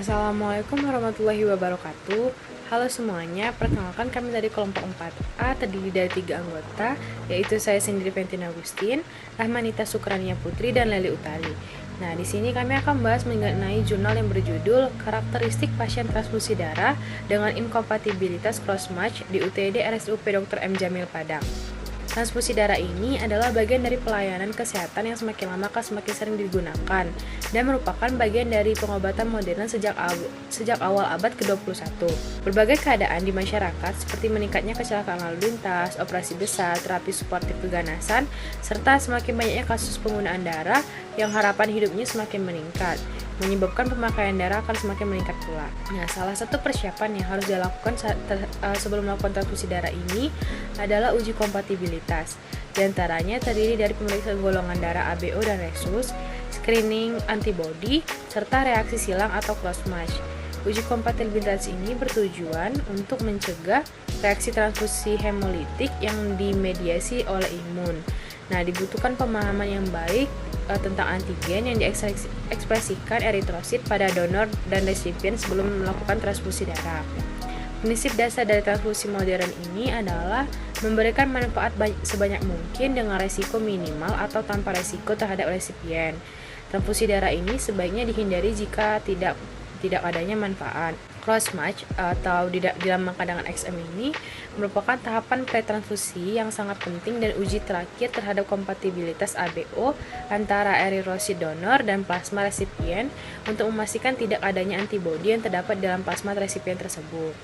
Assalamualaikum warahmatullahi wabarakatuh. Halo semuanya, perkenalkan kami dari kelompok 4A terdiri dari 3 anggota, yaitu saya sendiri Pentin Agustin, Rahmanita Sukrania Putri, dan Leli Utali. Nah, di sini kami akan membahas mengenai jurnal yang berjudul Karakteristik Pasien Transfusi Darah dengan Inkompatibilitas Crossmatch di UTD RSUP Dr. M. Jamil Padang. Transfusi darah ini adalah bagian dari pelayanan kesehatan yang semakin lama akan semakin sering digunakan dan merupakan bagian dari pengobatan modern sejak awal abad ke-21. Berbagai keadaan di masyarakat seperti meningkatnya kecelakaan lalu lintas, operasi besar, terapi suportif keganasan, serta semakin banyaknya kasus penggunaan darah yang harapan hidupnya semakin meningkat, menyebabkan pemakaian darah akan semakin meningkat pula. Nah, salah satu persiapan yang harus dilakukan sebelum melakukan transfusi darah ini adalah uji kompatibilitas. Di antaranya terdiri dari pemeriksaan golongan darah ABO dan rhesus, screening antibody, serta reaksi silang atau cross-match. Uji kompatibilitas ini bertujuan untuk mencegah reaksi transfusi hemolitik yang dimediasi oleh imun. Nah, dibutuhkan pemahaman yang baik tentang antigen yang diekspresikan eritrosit pada donor dan resipien sebelum melakukan transfusi darah. Prinsip dasar dari transfusi modern ini adalah memberikan manfaat sebanyak mungkin dengan resiko minimal atau tanpa resiko terhadap resipien. Transfusi darah ini sebaiknya dihindari jika tidak adanya manfaat. Cross-match atau dinamakan dengan XM ini merupakan tahapan pretransfusi yang sangat penting dan uji terakhir terhadap kompatibilitas ABO antara eritrosit donor dan plasma resipien untuk memastikan tidak adanya antibodi yang terdapat dalam plasma resipien tersebut.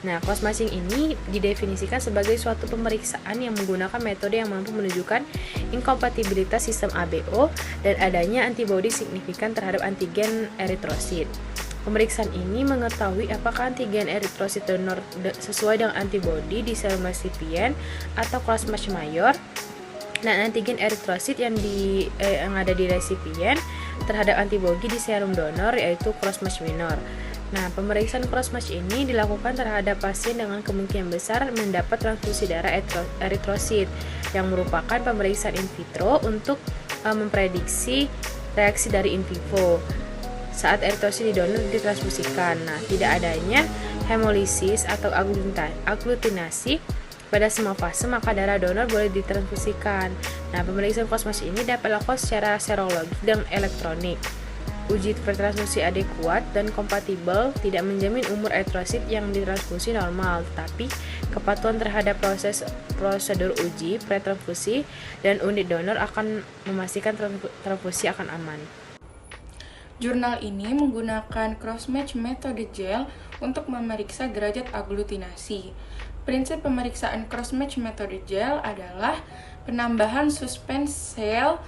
Nah, cross-matching ini didefinisikan sebagai suatu pemeriksaan yang menggunakan metode yang mampu menunjukkan inkompatibilitas sistem ABO dan adanya antibodi signifikan terhadap antigen eritrosit. Pemeriksaan ini mengetahui apakah antigen eritrosit donor sesuai dengan antibodi di serum resipien atau cross-match mayor dan antigen eritrosit yang ada di resipien terhadap antibodi di serum donor yaitu cross-match minor. Nah, pemeriksaan cross-match ini dilakukan terhadap pasien dengan kemungkinan besar mendapat transfusi darah eritrosit yang merupakan pemeriksaan in vitro untuk memprediksi reaksi dari in vivo saat eritrosit di donor ditransfusikan. Nah, tidak adanya hemolisis atau aglutinasi pada semua fase, maka darah donor boleh ditransfusikan. Nah, pemeriksaan cross-match ini dapat dilakukan secara serologi dan elektronik. Uji pretransfusi adekuat dan kompatibel tidak menjamin umur eritrosit yang ditransfusi normal, tetapi kepatuhan terhadap prosedur uji pretransfusi dan unit donor akan memastikan transfusi akan aman. Jurnal ini menggunakan cross-match metode gel untuk memeriksa derajat aglutinasi. Prinsip pemeriksaan cross-match metode gel adalah penambahan suspens sel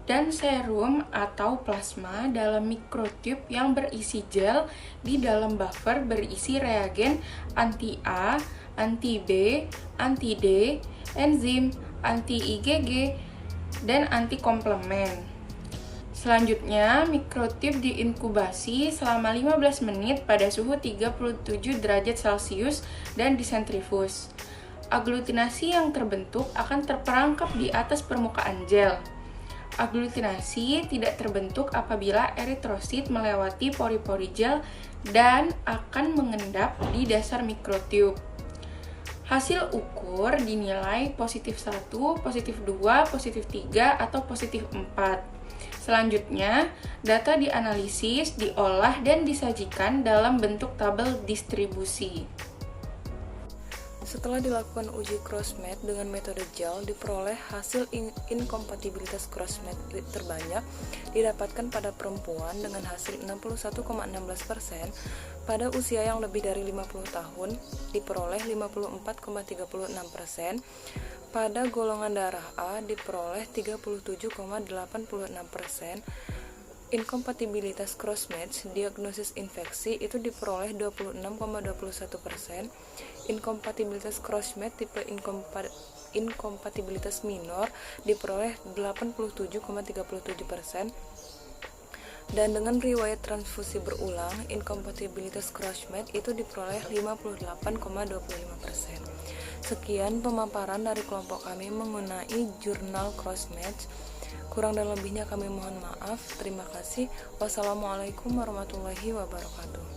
dan serum atau plasma dalam mikrotube yang berisi gel di dalam buffer berisi reagen anti-A, anti-B, anti-D, enzim, anti-IgG, dan anti-komplement. Selanjutnya, mikrotube diinkubasi selama 15 menit pada suhu 37 derajat Celcius dan disentrifus. Aglutinasi yang terbentuk akan terperangkap di atas permukaan gel. Aglutinasi tidak terbentuk apabila eritrosit melewati pori-pori gel dan akan mengendap di dasar mikrotube. Hasil ukur dinilai positif 1, positif 2, positif 3, atau positif 4. Selanjutnya, data dianalisis, diolah, dan disajikan dalam bentuk tabel distribusi. Setelah dilakukan uji cross-match dengan metode gel, diperoleh hasil inkompatibilitas cross-match terbanyak didapatkan pada perempuan dengan hasil 61,16%, pada usia yang lebih dari 50 tahun diperoleh 54,36%, pada golongan darah A diperoleh 37,86%, inkompatibilitas cross-match diagnosis infeksi itu diperoleh 26,21%, inkompatibilitas cross-match tipe inkompatibilitas minor diperoleh 87,37%, dan dengan riwayat transfusi berulang, inkompatibilitas cross-match itu diperoleh 58,25%. Sekian pemaparan dari kelompok kami mengenai jurnal cross-match. Kurang dan lebihnya kami mohon maaf. Terima kasih. Wassalamualaikum warahmatullahi wabarakatuh.